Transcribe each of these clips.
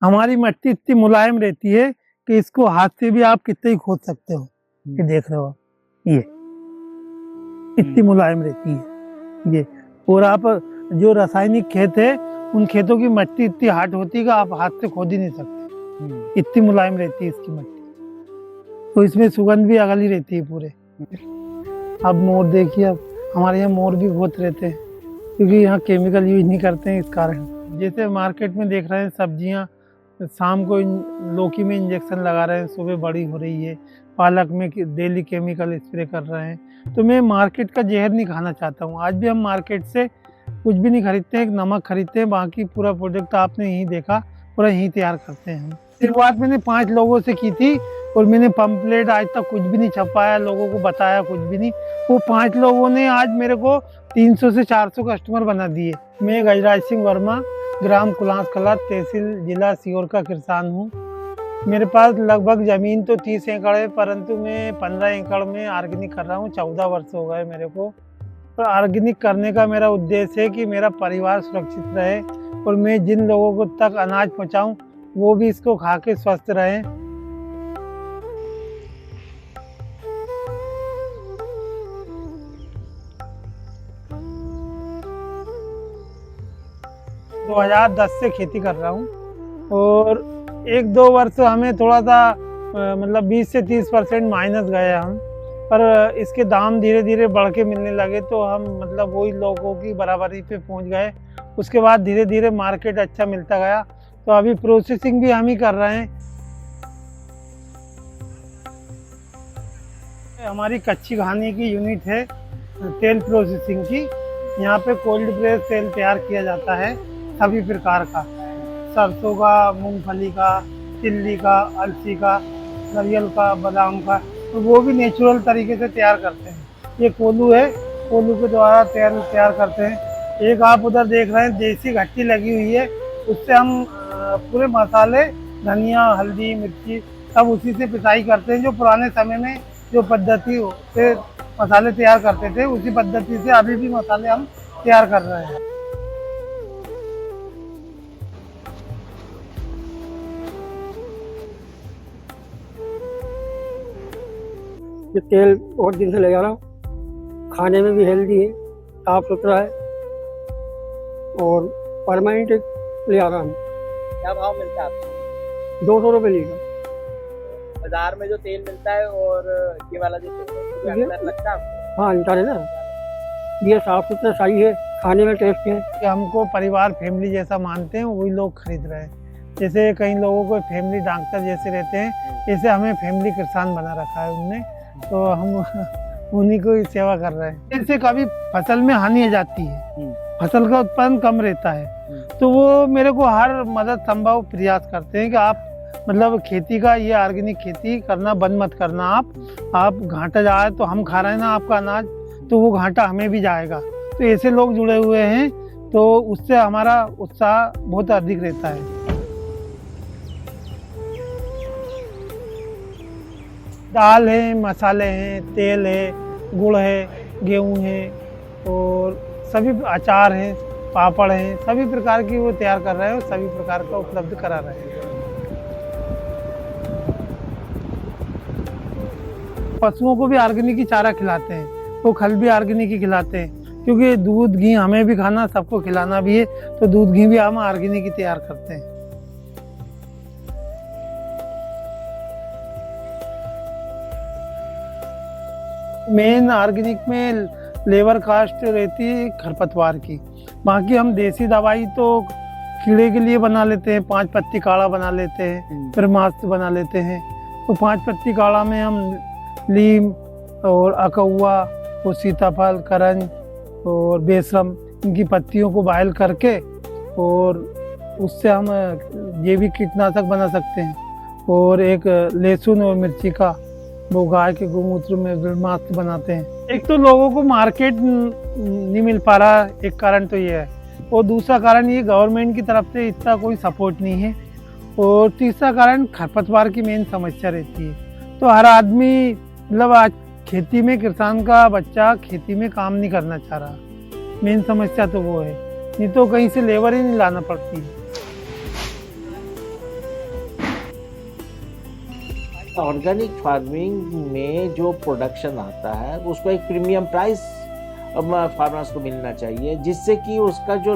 हमारी मिट्टी इतनी मुलायम रहती है कि इसको हाथ से भी आप कितने ही खोद सकते हो। ये देख रहे हो ये इतनी मुलायम रहती है ये। और आप जो रासायनिक खेत है उन खेतों की मिट्टी इतनी हार्ड होती है कि आप हाथ से खोद ही नहीं सकते, इतनी मुलायम रहती है इसकी मिट्टी। तो इसमें सुगंध भी अगली रहती है पूरे। अब मोर देखिए, अब हमारे यहाँ मोर भी बहुत रहते हैं क्योंकि यहाँ केमिकल यूज नहीं करते हैं इस कारण। जैसे मार्केट में देख रहे हैं सब्जियाँ, शाम को लौकी में इंजेक्शन लगा रहे हैं, सुबह बड़ी हो रही है, पालक में डेली केमिकल स्प्रे कर रहे हैं। तो मैं मार्केट का जहर नहीं खाना चाहता हूँ। आज भी हम मार्केट से कुछ भी नहीं खरीदते हैं, एक नमक खरीदते हैं, बाकी पूरा प्रोडक्ट आपने यहीं देखा, पूरा यहीं तैयार करते हैं हम। शुरुआत मैंने 5 लोगों से की थी और मैंने पंपलेट आज तक कुछ भी नहीं छपाया, लोगों को बताया कुछ भी नहीं। वो 5 लोगों ने आज मेरे को 300 से 400 कस्टमर बना दिए। मैं गजराज सिंह वर्मा, ग्राम कुलांस कला, तहसील जिला सीहोर का किसान हूँ। मेरे पास लगभग ज़मीन तो 30 एकड़ है, परंतु मैं 15 एकड़ में ऑर्गेनिक कर रहा हूँ। 14 वर्ष हो गए मेरे को। तो ऑर्गेनिक करने का मेरा उद्देश्य है कि मेरा परिवार सुरक्षित रहे और मैं जिन लोगों को तक अनाज पहुँचाऊँ वो भी इसको खा के स्वस्थ रहें। तो 2010 से खेती कर रहा हूँ और 1-2 वर्ष हमें थोड़ा सा मतलब 20 से 30% माइनस गए हम, पर इसके दाम धीरे धीरे बढ़ के मिलने लगे तो हम मतलब वही लोगों की बराबरी पे पहुंच गए। उसके बाद धीरे धीरे मार्केट अच्छा मिलता गया, तो अभी प्रोसेसिंग भी हम ही कर रहे हैं। हमारी कच्ची घानी की यूनिट है तेल प्रोसेसिंग की। यहाँ पे कोल्ड प्रेस तेल तैयार किया जाता है सभी प्रकार का, सरसों का, मूंगफली का, तिल्ली का, अलसी का, नारियल का, बादाम का, तो वो भी नेचुरल तरीके से तैयार करते हैं। ये कोल्हू है, कोल्हू के द्वारा तेल तैयार करते हैं। एक आप उधर देख रहे हैं देसी घट्टी लगी हुई है, उससे हम पूरे मसाले, धनिया, हल्दी, मिर्ची सब उसी से पिसाई करते हैं। जो पुराने समय में जो पद्धति से मसाले तैयार करते थे उसी पद्धति से अभी भी मसाले हम तैयार कर रहे हैं। ये तेल बहुत दिन से ले जा रहा हूँ, खाने में भी हेल्दी है, साफ सुथरा है और परमानेंट ले आ रहा हूँ। क्या भाव मिलता है आपको? 200 रुपये लीटर। बाजार में जो तेल मिलता है और ये वाला जो तेल है उसमें अंतर लगता है आपको? हाँ, अंतर है ना। ये साफ सुथरा सही है, खाने में टेस्ट है। कि हमको परिवार फैमिली जैसा मानते हैं वही लोग खरीद रहे हैं। जैसे कई लोगों को फैमिली डॉक्टर जैसे रहते हैं, जैसे हमें फैमिली किसान बना रखा है उनने, तो हम उन्हीं को ही सेवा कर रहे हैं। इससे कभी फसल में हानि हो जाती है, फसल का उत्पादन कम रहता है, तो वो मेरे को हर मदद संभव प्रयास करते हैं कि आप मतलब खेती का ये ऑर्गेनिक खेती करना बंद मत करना। आप घाटा जाए तो हम खा रहे हैं ना आपका अनाज, तो वो घाटा हमें भी जाएगा। तो ऐसे लोग जुड़े हुए हैं तो उससे हमारा उत्साह बहुत अधिक रहता है। दाल है, मसाले हैं, तेल है, गुड़ है, गेहूं है और सभी अचार हैं, पापड़ हैं, सभी प्रकार की वो तैयार कर रहे हैं और सभी प्रकार का उपलब्ध करा रहे हैं। पशुओं को भी ऑर्गेनिक ही चारा खिलाते हैं, वो खल भी ऑर्गेनिक ही खिलाते हैं, क्योंकि दूध घी हमें भी खाना, सबको खिलाना भी है, तो दूध घी भी हम ऑर्गेनिक ही तैयार करते हैं। मेन ऑर्गेनिक में लेबर कास्ट रहती है खरपतवार की, बाकी हम देसी दवाई तो कीड़े के लिए बना लेते हैं। 5 पत्ती काढ़ा बना लेते हैं, फिर मास्क बना लेते हैं। तो 5 पत्ती काढ़ा में हम नीम और अकौआ और सीताफल, करंज और बेसम, इनकी पत्तियों को बॉयल करके और उससे हम जैविक कीटनाशक बना सकते हैं। और एक लहसुन और मिर्ची का वो गाय के गोमूत्र में मास्क बनाते हैं। एक तो लोगों को मार्केट नहीं मिल पा रहा, एक कारण तो ये है, और दूसरा कारण ये गवर्नमेंट की तरफ से इतना कोई सपोर्ट नहीं है, और तीसरा कारण खरपतवार की मेन समस्या रहती है। तो हर आदमी मतलब आज खेती में, किसान का बच्चा खेती में काम नहीं करना चाह रहा, मेन समस्या तो वो है, नहीं तो कहीं से लेबर ही नहीं लाना पड़ती है। ऑर्गेनिक फार्मिंग में जो प्रोडक्शन आता है उसको एक प्रीमियम प्राइस फार्मर्स को मिलना चाहिए, जिससे कि उसका जो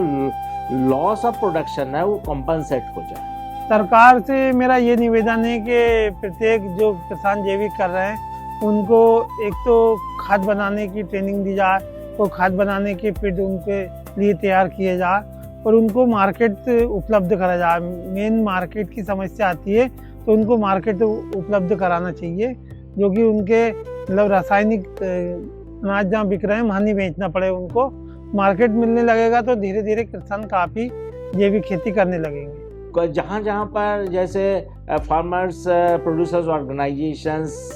लॉस ऑफ प्रोडक्शन है वो कॉम्पनसेट हो जाए। सरकार से मेरा ये निवेदन है कि प्रत्येक जो किसान जैविक कर रहे हैं उनको एक तो खाद बनाने की ट्रेनिंग दी जाए, तो खाद बनाने के फिर उनके लिए तैयार किए जाए और उनको मार्केट उपलब्ध करा जाए। मेन मार्केट की समस्या आती है, तो उनको मार्केट उपलब्ध कराना चाहिए, जो कि उनके मतलब रासायनिक अनाज जहाँ बिक रहे हैं वहाँ नहीं बेचना पड़े उनको। मार्केट मिलने लगेगा तो धीरे धीरे किसान काफ़ी जैविक खेती करने लगेंगे। जहाँ जहाँ पर जैसे फार्मर्स प्रोड्यूसर्स ऑर्गेनाइजेशंस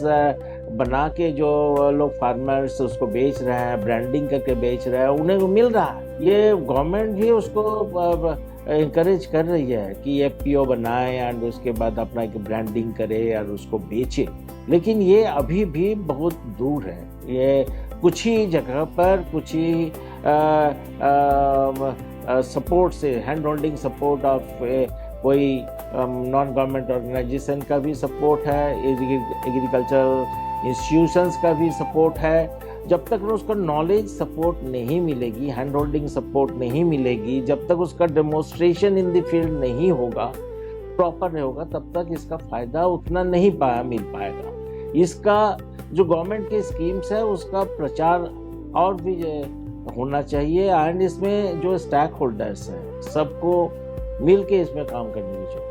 बना के जो लोग फार्मर्स उसको बेच रहे हैं, ब्रांडिंग करके बेच रहे हैं, उन्हें मिल रहा है। ये गवर्नमेंट भी उसको इंकरेज कर रही है कि एफपीओ बनाए एंड उसके बाद अपना एक ब्रांडिंग करे और उसको बेचे, लेकिन ये अभी भी बहुत दूर है। ये कुछ ही जगह पर कुछ ही सपोर्ट से, हैंड होल्डिंग सपोर्ट ऑफ कोई नॉन गवर्नमेंट ऑर्गेनाइजेशन का भी सपोर्ट है, एग्रीकल्चर इंस्टीट्यूशंस का भी सपोर्ट है। जब तक उसका नॉलेज सपोर्ट नहीं मिलेगी, हैंड होल्डिंग सपोर्ट नहीं मिलेगी, जब तक उसका डेमोन्स्ट्रेशन इन द फील्ड नहीं होगा, प्रॉपर नहीं होगा, तब तक इसका फायदा उतना नहीं मिल पाएगा। इसका जो गवर्नमेंट की स्कीम्स है उसका प्रचार और भी होना चाहिए एंड इसमें जो स्टेक होल्डर्स हैं सबको मिल के इसमें काम करने की जरूरत है।